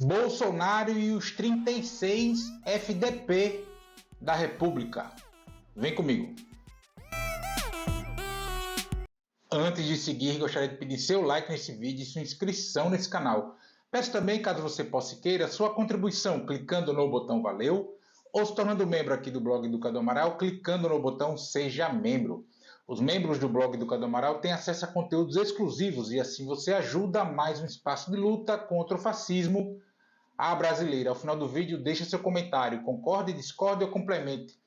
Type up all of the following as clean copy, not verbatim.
Bolsonaro e os 36 FDP da República. Vem comigo. Antes de seguir, gostaria de pedir seu like nesse vídeo e sua inscrição nesse canal. Peço também, caso você possa e queira, sua contribuição clicando no botão Valeu ou se tornando membro aqui do blog do Cadu Amaral, clicando no botão Seja Membro. Os membros do blog do Cadu Amaral têm acesso a conteúdos exclusivos e assim você ajuda mais um espaço de luta contra o fascismo à brasileira. Ao final do vídeo, deixe seu comentário, concorde, discorde ou complemente.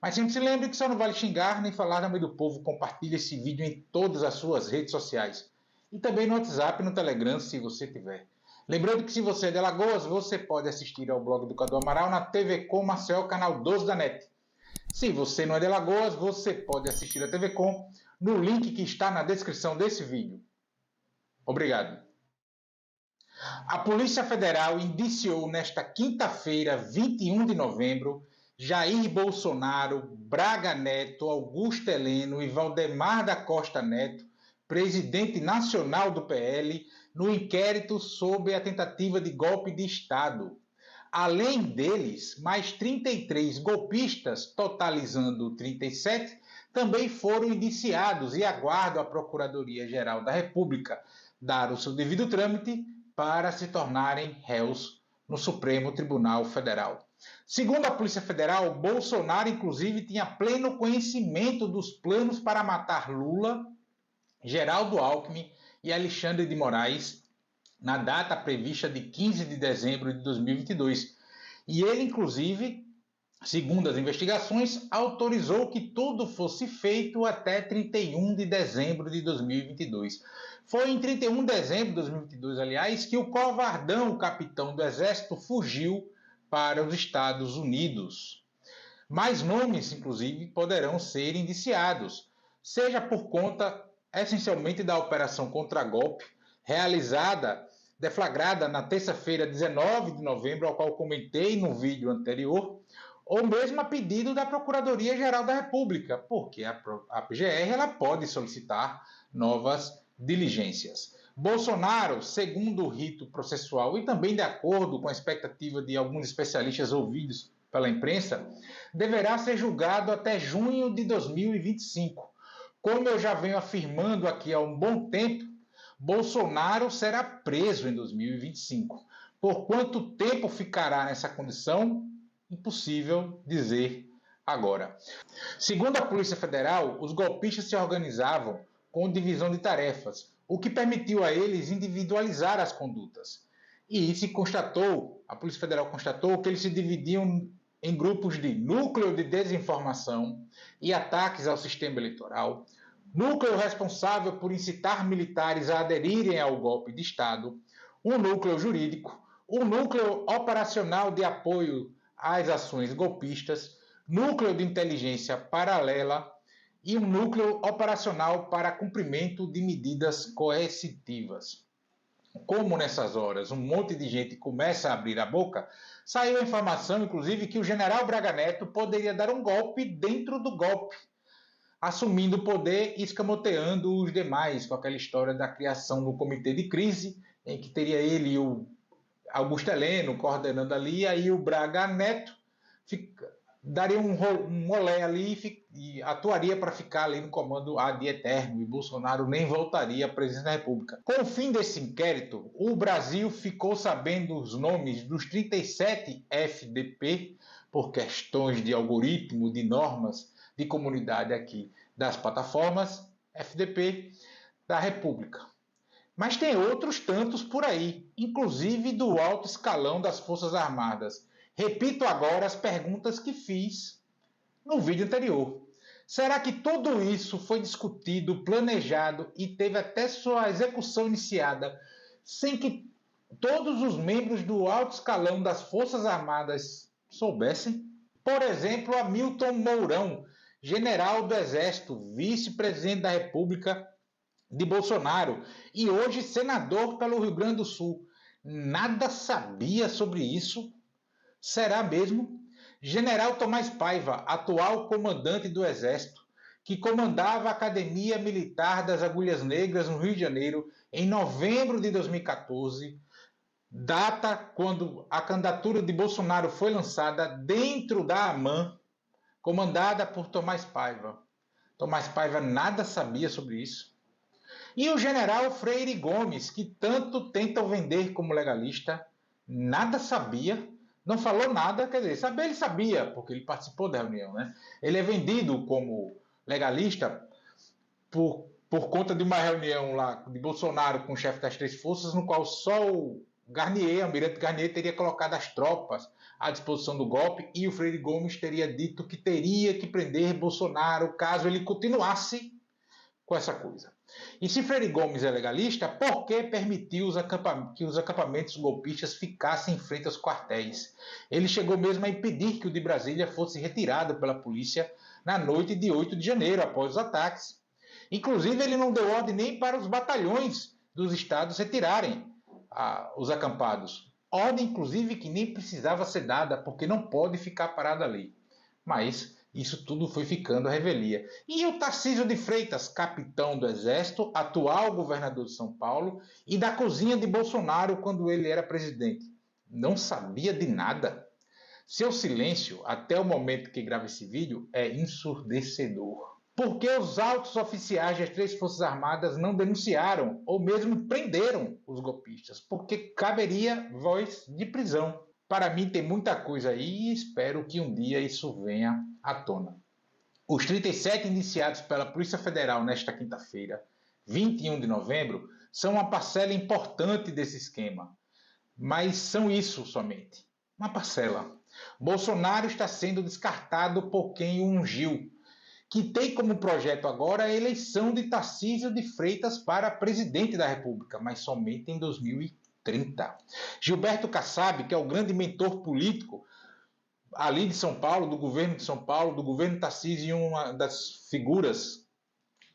Mas sempre se lembre que só não vale xingar nem falar no meio do povo. Compartilhe esse vídeo em todas as suas redes sociais. E também no WhatsApp e no Telegram, se você tiver. Lembrando que se você é de Alagoas, você pode assistir ao blog do Cadu Amaral na TV Com Maceió, canal 12 da NET. Se você não é de Alagoas, você pode assistir a TV Com no link que está na descrição desse vídeo. Obrigado. A Polícia Federal indiciou nesta quinta-feira, 21 de novembro, Jair Bolsonaro, Braga Neto, Augusto Heleno e Valdemar da Costa Neto, presidente nacional do PL, no inquérito sobre a tentativa de golpe de Estado. Além deles, mais 33 golpistas, totalizando 37, também foram indiciados e aguardam a Procuradoria-Geral da República dar o seu devido trâmite para se tornarem réus no Supremo Tribunal Federal. Segundo a Polícia Federal, Bolsonaro, inclusive, tinha pleno conhecimento dos planos para matar Lula, Geraldo Alckmin e Alexandre de Moraes na data prevista de 15 de dezembro de 2022. E ele, inclusive, segundo as investigações, autorizou que tudo fosse feito até 31 de dezembro de 2022. Foi em 31 de dezembro de 2022, aliás, que o covardão, o capitão do Exército, fugiu para os Estados Unidos. Mais nomes, inclusive, poderão ser indiciados, seja por conta, essencialmente, da operação contra-golpe, deflagrada na terça-feira, 19 de novembro, ao qual comentei no vídeo anterior, ou mesmo a pedido da Procuradoria-Geral da República, porque a PGR ela pode solicitar novas diligências. Bolsonaro, segundo o rito processual e também de acordo com a expectativa de alguns especialistas ouvidos pela imprensa, deverá ser julgado até junho de 2025. Como eu já venho afirmando aqui há um bom tempo, Bolsonaro será preso em 2025. Por quanto tempo ficará nessa condição? Impossível dizer agora. Segundo a Polícia Federal, os golpistas se organizavam com divisão de tarefas, o que permitiu a eles individualizar as condutas. E a Polícia Federal constatou que eles se dividiam em grupos de núcleo de desinformação e ataques ao sistema eleitoral, núcleo responsável por incitar militares a aderirem ao golpe de Estado, um núcleo jurídico, um núcleo operacional de apoio às ações golpistas, núcleo de inteligência paralela e um núcleo operacional para cumprimento de medidas coercitivas. Como nessas horas um monte de gente começa a abrir a boca, saiu a informação, inclusive, que o general Braga Neto poderia dar um golpe dentro do golpe, assumindo o poder e escamoteando os demais, com aquela história da criação do comitê de crise, em que teria ele e o Augusto Heleno coordenando ali, aí o Braga Neto daria um rolê ali e atuaria para ficar ali no comando ad eterno, e Bolsonaro nem voltaria à presidência da República. Com o fim desse inquérito, o Brasil ficou sabendo os nomes dos 37 FDP, por questões de algoritmo, de normas de comunidade aqui das plataformas FDP da República. Mas tem outros tantos por aí, inclusive do alto escalão das Forças Armadas. Repito agora as perguntas que fiz no vídeo anterior. Será que tudo isso foi discutido, planejado e teve até sua execução iniciada sem que todos os membros do alto escalão das Forças Armadas soubessem? Por exemplo, Hamilton Mourão, general do Exército, vice-presidente da República de Bolsonaro e hoje senador pelo Rio Grande do Sul. Nada sabia sobre isso? Será mesmo? General Tomás Paiva, atual comandante do Exército, que comandava a Academia Militar das Agulhas Negras no Rio de Janeiro em novembro de 2014, data quando a candidatura de Bolsonaro foi lançada dentro da AMAN, comandada por Tomás Paiva. Tomás Paiva nada sabia sobre isso. E o general Freire Gomes, que tanto tentam vender como legalista, nada sabia, não falou nada, quer dizer, saber ele sabia, porque ele participou da reunião, né? Ele é vendido como legalista por conta de uma reunião lá de Bolsonaro com o chefe das três forças, no qual só o Garnier, Almirante Garnier, teria colocado as tropas à disposição do golpe e o Freire Gomes teria dito que teria que prender Bolsonaro caso ele continuasse com essa coisa. E se Freire Gomes é legalista, por que permitiu que os acampamentos golpistas ficassem em frente aos quartéis? Ele chegou mesmo a impedir que o de Brasília fosse retirado pela polícia na noite de 8 de janeiro, após os ataques. Inclusive, ele não deu ordem nem para os batalhões dos estados retirarem os acampados. Ordem, inclusive, que nem precisava ser dada, porque não pode ficar parada ali. Mas isso tudo foi ficando à revelia. E o Tarcísio de Freitas, capitão do Exército, atual governador de São Paulo, e da cozinha de Bolsonaro quando ele era presidente, não sabia de nada? Seu silêncio, até o momento que grava esse vídeo, é ensurdecedor. Por que os altos oficiais das três Forças Armadas não denunciaram ou mesmo prenderam os golpistas? Porque caberia voz de prisão. Para mim tem muita coisa aí e espero que um dia isso venha à tona. Os 37 indiciados pela Polícia Federal nesta quinta-feira, 21 de novembro, são uma parcela importante desse esquema. Mas são isso somente, uma parcela. Bolsonaro está sendo descartado por quem o ungiu, que tem como projeto agora a eleição de Tarcísio de Freitas para presidente da República, mas somente em 2030. Gilberto Kassab, que é o grande mentor político ali de São Paulo, do governo de São Paulo, do governo Tarcísio, e uma das figuras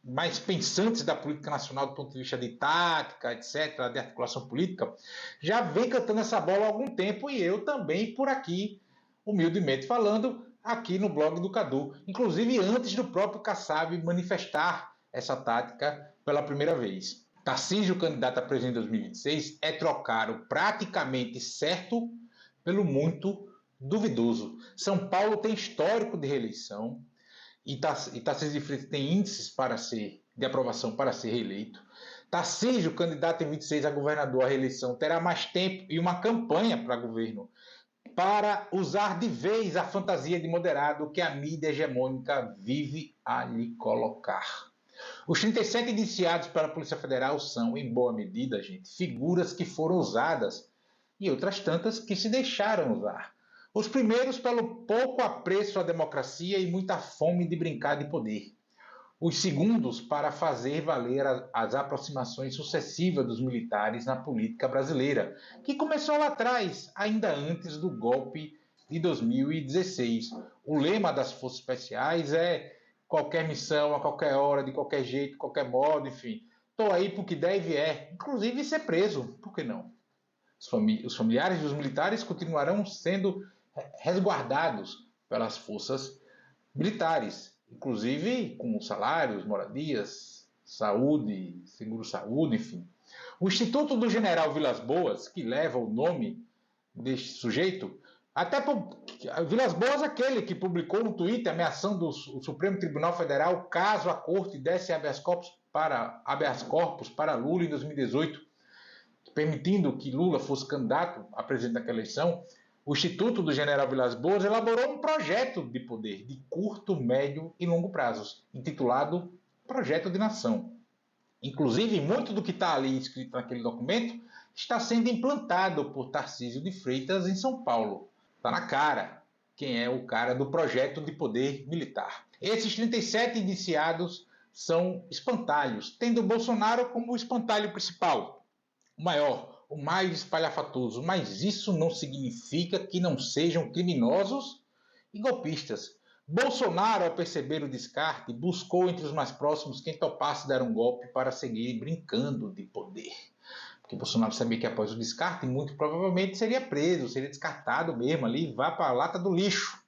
mais pensantes da política nacional do ponto de vista de tática, etc., de articulação política, já vem cantando essa bola há algum tempo e eu também por aqui, humildemente falando, aqui no blog do Cadu, inclusive antes do próprio Kassab manifestar essa tática pela primeira vez. Tarcísio, candidato a presidente em 2026, é trocar o praticamente certo pelo muito duvidoso. São Paulo tem histórico de reeleição e Tarcísio de Freitas tem índices de aprovação para ser reeleito. Tarcísio, candidato em 26 a governador à reeleição, terá mais tempo e uma campanha para governo para usar de vez a fantasia de moderado que a mídia hegemônica vive a lhe colocar. Os 37 indiciados pela Polícia Federal são, em boa medida, gente, figuras que foram usadas e outras tantas que se deixaram usar. Os primeiros pelo pouco apreço à democracia e muita fome de brincar de poder. Os segundos para fazer valer as aproximações sucessivas dos militares na política brasileira, que começou lá atrás, ainda antes do golpe de 2016. O lema das Forças Especiais é qualquer missão, a qualquer hora, de qualquer jeito, de qualquer modo, enfim. Estou aí porque deve inclusive ser preso, por que não? Os familiares dos militares continuarão sendo resguardados pelas forças militares, inclusive com salários, moradias, saúde, seguro-saúde, enfim. O Instituto do General Vilas Boas, que leva o nome deste sujeito, até Vilas Boas, aquele que publicou um tweet ameaçando o Supremo Tribunal Federal caso a corte desse habeas corpus para Lula em 2018, permitindo que Lula fosse candidato a presidente daquela eleição. O Instituto do General Vilas Boas elaborou um projeto de poder de curto, médio e longo prazos, intitulado Projeto de Nação. Inclusive, muito do que está ali escrito naquele documento está sendo implantado por Tarcísio de Freitas em São Paulo. Está na cara quem é o cara do projeto de poder militar. Esses 37 indiciados são espantalhos, tendo Bolsonaro como o espantalho principal, o maior, o mais espalhafatoso, mas isso não significa que não sejam criminosos e golpistas. Bolsonaro, ao perceber o descarte, buscou entre os mais próximos quem topasse dar um golpe para seguir brincando de poder. Porque Bolsonaro sabia que após o descarte, muito provavelmente seria preso, seria descartado mesmo ali, vá para a lata do lixo.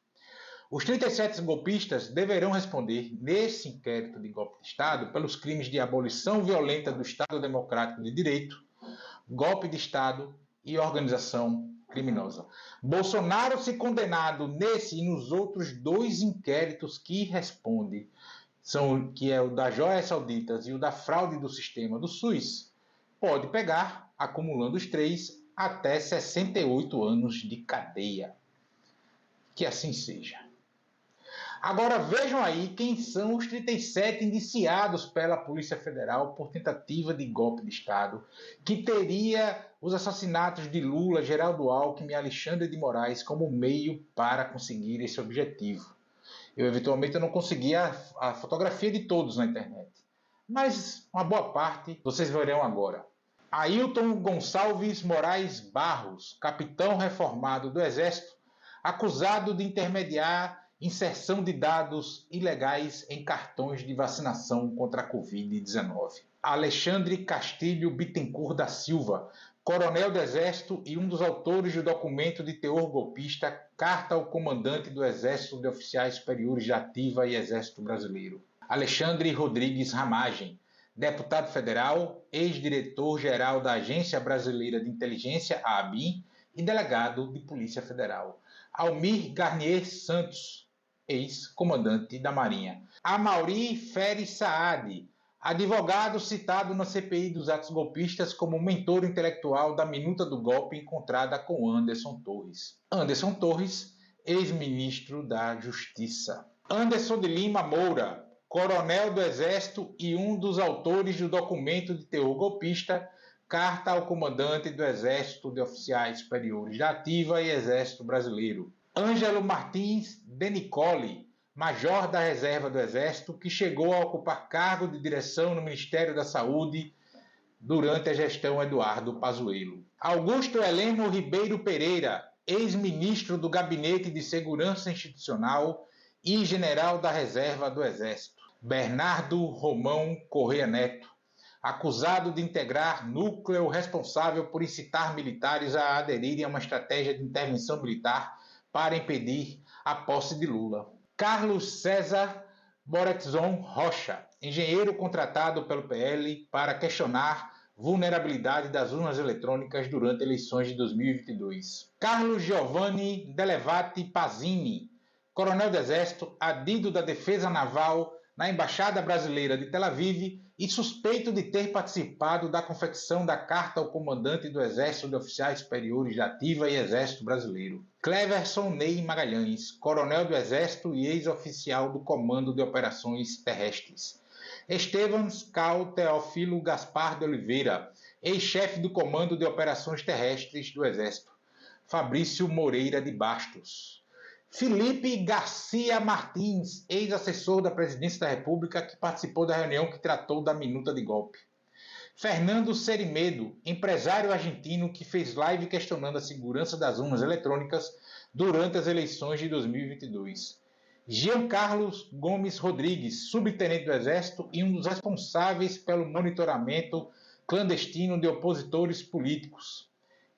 Os 37 golpistas deverão responder, nesse inquérito de golpe de Estado, pelos crimes de abolição violenta do Estado Democrático de Direito, golpe de Estado e organização criminosa. Bolsonaro, se condenado nesse e nos outros 2 inquéritos que responde, que é o da Joias Sauditas e o da fraude do sistema do SUS, pode pegar, acumulando os 3, até 68 anos de cadeia. Que assim seja. Agora vejam aí quem são os 37 indiciados pela Polícia Federal por tentativa de golpe de Estado, que teria os assassinatos de Lula, Geraldo Alckmin e Alexandre de Moraes como meio para conseguir esse objetivo. Eu eventualmente não consegui a fotografia de todos na internet, mas uma boa parte vocês verão agora. Ailton Gonçalves Moraes Barros, capitão reformado do Exército, acusado de intermediar inserção de dados ilegais em cartões de vacinação contra a Covid-19. Alexandre Castilho Bittencourt da Silva, coronel do Exército e um dos autores do documento de teor golpista Carta ao Comandante do Exército de Oficiais Superiores de Ativa e Exército Brasileiro. Alexandre Rodrigues Ramagem, deputado federal, ex-diretor-geral da Agência Brasileira de Inteligência, a ABIN, e delegado de Polícia Federal. Almir Garnier Santos, ex-comandante da Marinha. Amaury Feres Saad, advogado citado na CPI dos atos golpistas como mentor intelectual da minuta do golpe encontrada com Anderson Torres. Anderson Torres, ex-ministro da Justiça. Anderson de Lima Moura, coronel do Exército e um dos autores do documento de teor golpista Carta ao Comandante do Exército de Oficiais Superiores da Ativa e Exército Brasileiro. Ângelo Martins de Nicoli, major da Reserva do Exército, que chegou a ocupar cargo de direção no Ministério da Saúde durante a gestão Eduardo Pazuello. Augusto Heleno Ribeiro Pereira, ex-ministro do Gabinete de Segurança Institucional e general da Reserva do Exército. Bernardo Romão Corrêa Neto, acusado de integrar núcleo responsável por incitar militares a aderirem a uma estratégia de intervenção militar para impedir a posse de Lula. Carlos César Moretzon Rocha, engenheiro contratado pelo PL para questionar vulnerabilidade das urnas eletrônicas durante eleições de 2022. Carlos Giovanni Delevati Pazini, coronel do Exército, adido da Defesa Naval na Embaixada Brasileira de Tel Aviv e suspeito de ter participado da confecção da Carta ao Comandante do Exército de Oficiais Superiores de Ativa e Exército Brasileiro. Cleverson Ney Magalhães, coronel do Exército e ex-oficial do Comando de Operações Terrestres. Estevans Cal Teófilo Gaspar de Oliveira, ex-chefe do Comando de Operações Terrestres do Exército. Fabrício Moreira de Bastos. Felipe Garcia Martins, ex-assessor da Presidência da República, que participou da reunião que tratou da minuta de golpe. Fernando Serimedo, empresário argentino que fez live questionando a segurança das urnas eletrônicas durante as eleições de 2022. Giancarlo Gomes Rodrigues, subtenente do Exército e um dos responsáveis pelo monitoramento clandestino de opositores políticos.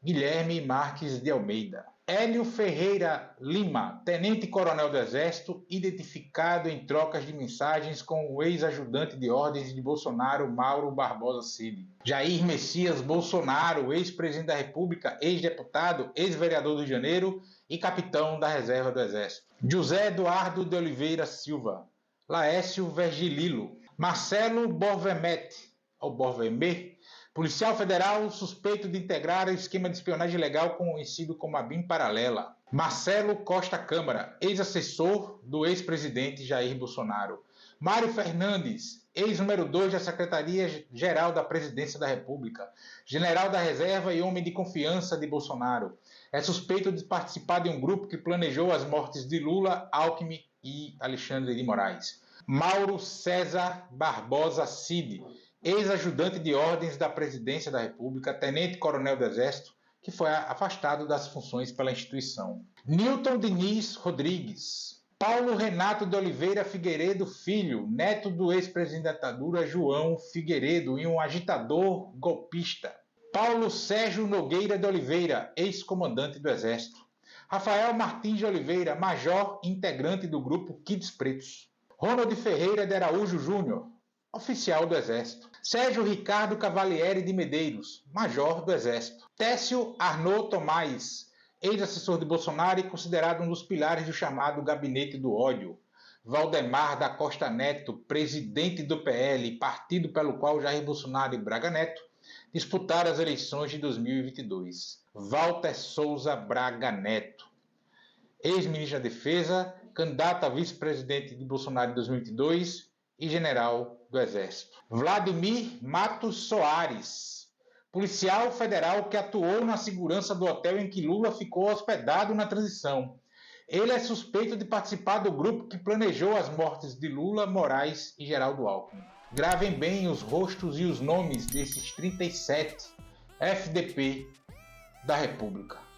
Guilherme Marques de Almeida. Hélio Ferreira Lima, tenente-coronel do Exército, identificado em trocas de mensagens com o ex-ajudante de ordens de Bolsonaro, Mauro Barbosa Cid. Jair Messias Bolsonaro, ex-presidente da República, ex-deputado, ex-vereador do Rio de Janeiro e capitão da Reserva do Exército. José Eduardo de Oliveira Silva. Laércio Vergililo. Marcelo Borvemet, ou Borvemet, policial federal suspeito de integrar o esquema de espionagem ilegal conhecido como a BIM Paralela. Marcelo Costa Câmara, ex-assessor do ex-presidente Jair Bolsonaro. Mário Fernandes, ex-número 2 da Secretaria-Geral da Presidência da República, general da Reserva e homem de confiança de Bolsonaro. É suspeito de participar de um grupo que planejou as mortes de Lula, Alckmin e Alexandre de Moraes. Mauro César Barbosa Cid, ex-ajudante de ordens da Presidência da República, tenente-coronel do Exército, que foi afastado das funções pela instituição. Nilton Diniz Rodrigues. Paulo Renato de Oliveira Figueiredo Filho, neto do ex-presidente da ditadura João Figueiredo e um agitador golpista. Paulo Sérgio Nogueira de Oliveira, ex-comandante do Exército. Rafael Martins de Oliveira, major integrante do grupo Kids Pretos. Ronald Ferreira de Araújo Júnior, oficial do Exército. Sérgio Ricardo Cavalieri de Medeiros, major do Exército. Técio Arnaud Tomás, ex-assessor de Bolsonaro e considerado um dos pilares do chamado Gabinete do Ódio. Valdemar da Costa Neto, presidente do PL, partido pelo qual Jair Bolsonaro e Braga Neto disputaram as eleições de 2022. Walter Souza Braga Neto, ex-ministro da Defesa, candidato a vice-presidente de Bolsonaro em 2022 e general do Exército. Vladimir Matos Soares, policial federal que atuou na segurança do hotel em que Lula ficou hospedado na transição. Ele é suspeito de participar do grupo que planejou as mortes de Lula, Moraes e Geraldo Alckmin. Gravem bem os rostos e os nomes desses 37 FDP da República.